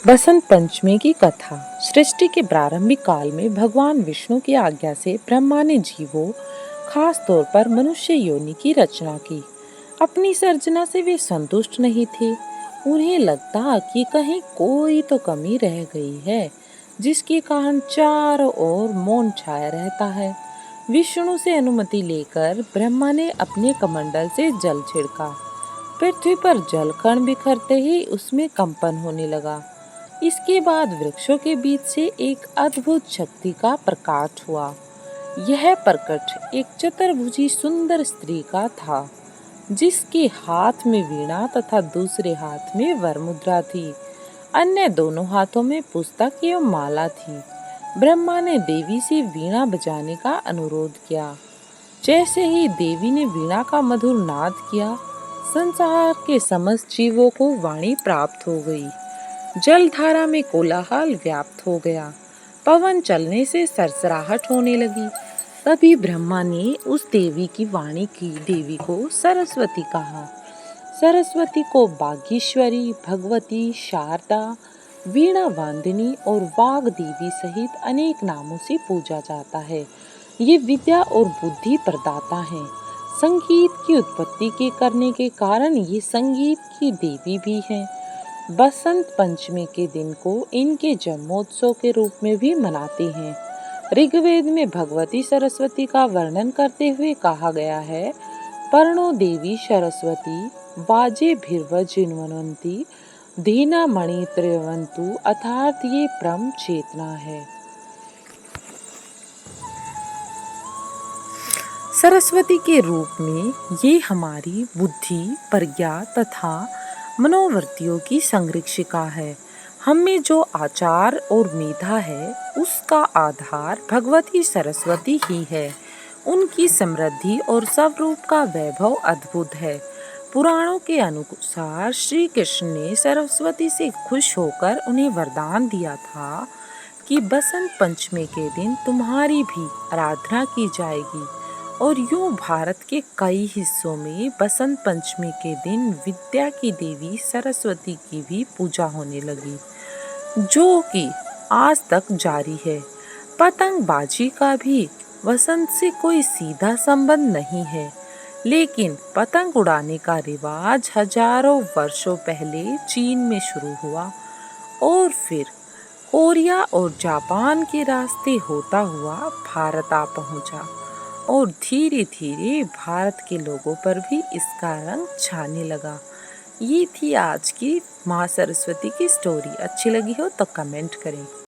बसंत पंचमी की कथा। सृष्टि के प्रारंभिक काल में भगवान विष्णु की आज्ञा से ब्रह्मा ने जीवों, खास तौर पर मनुष्य योनि की रचना की। अपनी सर्जना से वे संतुष्ट नहीं थे। उन्हें लगता कि कहीं कोई तो कमी रह गई है, जिसके कारण चारों ओर मौन छाया रहता है। विष्णु से अनुमति लेकर ब्रह्मा ने अपने कमंडल से जल छिड़का। पृथ्वी पर जल कण बिखरते ही उसमें कंपन होने लगा। इसके बाद वृक्षों के बीच से एक अद्भुत शक्ति का प्रकाश हुआ। यह प्रकट एक चतुर्भुजी सुंदर स्त्री का था, जिसके हाथ में वीणा तथा दूसरे हाथ में वरमुद्रा थी। अन्य दोनों हाथों में पुस्तक एवं माला थी। ब्रह्मा ने देवी से वीणा बजाने का अनुरोध किया। जैसे ही देवी ने वीणा का मधुर नाद किया, संसार के समस्त जीवों को वाणी प्राप्त हो गई। जलधारा में कोलाहल व्याप्त हो गया। पवन चलने से सरसराहट होने लगी। तभी ब्रह्मा ने उस देवी की वाणी की देवी को सरस्वती कहा। सरस्वती को बागीश्वरी, भगवती, शारदा, वीणा वादिनी और वाग देवी सहित अनेक नामों से पूजा जाता है। ये विद्या और बुद्धि प्रदाता हैं। संगीत की उत्पत्ति के करने के कारण ये संगीत की देवी भी हैं। बसंत पंचमी के दिन को इनके जन्मोत्सव के रूप में भी मनाते हैं। ऋग्वेद में भगवती सरस्वती का वर्णन करते हुए कहा गया है, पर्णो देवी सरस्वती वाजे भिर्वजिन्वन्ति धीना मणि त्रिवंतु, अर्थात ये ब्रह्म चेतना है। सरस्वती के रूप में ये हमारी बुद्धि, प्रज्ञा तथा मनोवृत्तियों की संरक्षिका है। हमें जो आचार और मेधा है, उसका आधार भगवती सरस्वती ही है। उनकी समृद्धि और स्वरूप का वैभव अद्भुत है। पुराणों के अनुसार श्री कृष्ण ने सरस्वती से खुश होकर उन्हें वरदान दिया था कि बसंत पंचमी के दिन तुम्हारी भी आराधना की जाएगी। और यूं भारत के कई हिस्सों में बसंत पंचमी के दिन विद्या की देवी सरस्वती की भी पूजा होने लगी, जो कि आज तक जारी है। पतंगबाजी का भी वसंत से कोई सीधा संबंध नहीं है, लेकिन पतंग उड़ाने का रिवाज हजारों वर्षों पहले चीन में शुरू हुआ और फिर कोरिया और जापान के रास्ते होता हुआ भारत आ पहुंचा और धीरे धीरे भारत के लोगों पर भी इसका रंग छाने लगा। ये थी आज की माँ सरस्वती की स्टोरी। अच्छी लगी हो तो कमेंट करें।